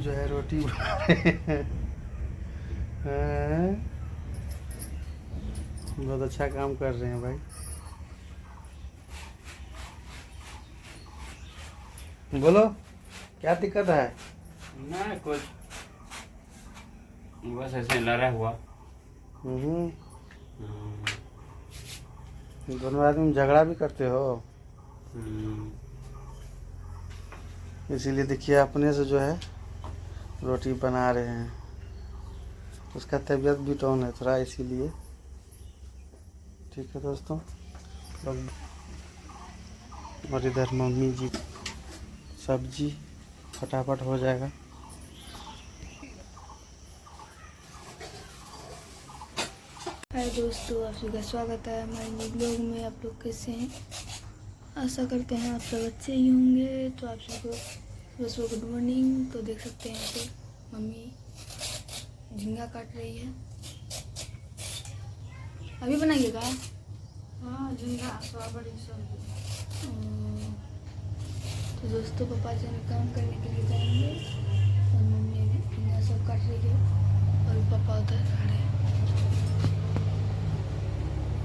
जो है रोटी बना रहे हैं। बहुत अच्छा काम कर रहे हैं भाई। बोलो क्या दिक्कत है? ना कुछ, बस ऐसे लड़ा हुआ। दोनों आदमी झगड़ा भी करते हो, इसीलिए देखिए अपने से जो है रोटी बना रहे हैं। उसका तबीयत भी डाउन है थोड़ा, इसीलिए। ठीक है दोस्तों, और इधर मम्मी जी सब्जी फटाफट हो जाएगा। हाय दोस्तों, आप सभी का स्वागत है हमारे न्यू ब्लॉग में। आप लोग कैसे हैं? आशा करते हैं आप सब अच्छे ही होंगे। तो आप सभी को सुबह गुड मॉर्निंग। तो देख सकते हैं यहाँ पे मम्मी झींगा काट रही है। अभी बनाइएगा? हाँ, झींगा सोयाबीन सब्जी। तो दोस्तों पापा जो है काम करने के लिए जाएंगे और मम्मी अभी झींगा सब काट रही है और पापा उधर खड़े हैं।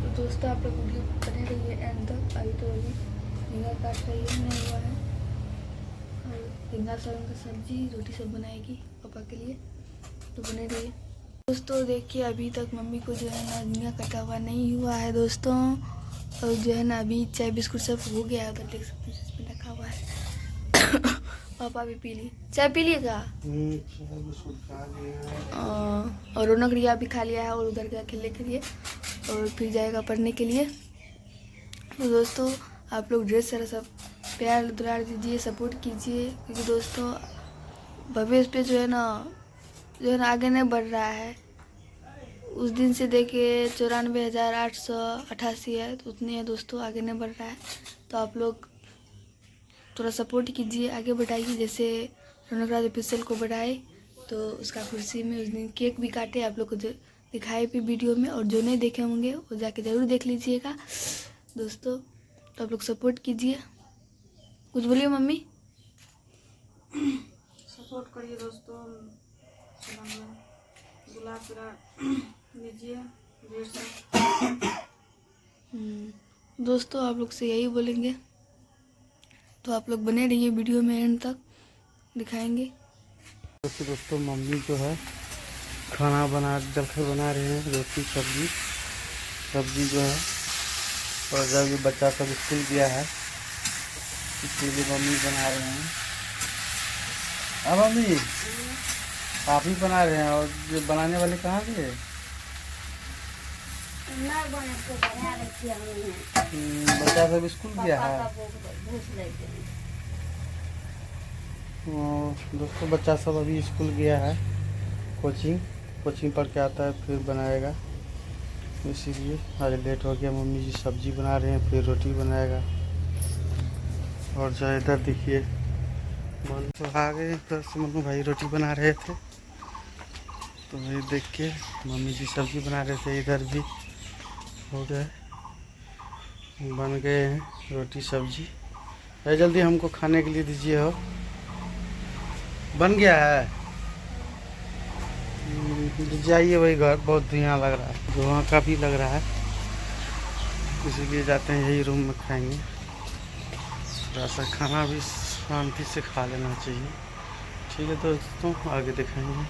तो दोस्तों आप लोग वीडियो बने रहिए एंड तक। अभी तो अभी झींगा काट रही है, नहीं हुआ है। और झींगा सोयाबीन का सब्जी रोटी सब बनाएगी पापा के लिए, तो बने रहिए दोस्तों। देखिए अभी तक मम्मी को जो है ना झींगा कटा हुआ नहीं हुआ है दोस्तों। और जो है ना अभी चाय बिस्कुट सब हो गया है, उधर देख सकते हैं जिसमें रखा हुआ है। पापा भी पी ली, चाय पी लिएगा? और रौनक रिया भी खा लिया है और उधर गया खेलने के लिए और फिर जाएगा पढ़ने के लिए। तो दोस्तों आप लोग ढेर सारा सब प्यार दुलार दीजिए, सपोर्ट कीजिए, क्योंकि दोस्तों भविष्य पे जो है ना आगे नहीं बढ़ रहा है। उस दिन से देखे 94,888 है, तो उतने है दोस्तों, आगे नहीं बढ़ रहा है। तो आप लोग थोड़ा सपोर्ट कीजिए, आगे बढ़ाइए। जैसे रौनक राज ऑफिशियल को बढ़ाए तो उसका खुशी में उस दिन केक भी काटे, आप लोग को दिखाए भी वीडियो में। और जो नहीं देखे होंगे वो जाके ज़रूर देख लीजिएगा दोस्तों। तो आप लोग सपोर्ट कीजिए। कुछ बोलिए मम्मी। सपोर्ट करिए दोस्तों, गुलाब फिरा लीजिए ढेर सारा। दोस्तों आप लोग से यही बोलेंगे, तो आप लोग बने रहिए वीडियो में एंड तक, दिखाएंगे। दोस्तों मम्मी जो है खाना जलखै बना रहे हैं, रोटी सब्जी जो है। और जब ये बच्चा सब स्कूल गया है इसलिए मम्मी बना रहे हैं। अब मम्मी आप ही बना रहे हैं, और जो बनाने वाले कहाँ गए? बच्चा सब स्कूल गया है। दोस्तों बच्चा सब अभी स्कूल गया है, कोचिंग पढ़ के आता है फिर बनाएगा, इसीलिए आज लेट हो गया। मम्मी जी सब्जी बना रहे हैं, फिर रोटी बनाएगा। और जो इधर देखिए मन तो आ गए, इधर से मम्मी भाई रोटी बना रहे थे, तो वही देख के मम्मी जी सब्जी बना रहे थे। इधर भी हो गए, बन गए हैं रोटी सब्जी। अरे जल्दी हमको खाने के लिए दीजिए। हो बन गया है, जाइए वही घर। बहुत धुआं लग रहा है, धुआं का भी लग रहा है, इसीलिए जाते हैं यही रूम में खाएंगे। थोड़ा सा खाना भी शांति से खा लेना चाहिए। ठीक है दोस्तों, आगे दिखाएंगे।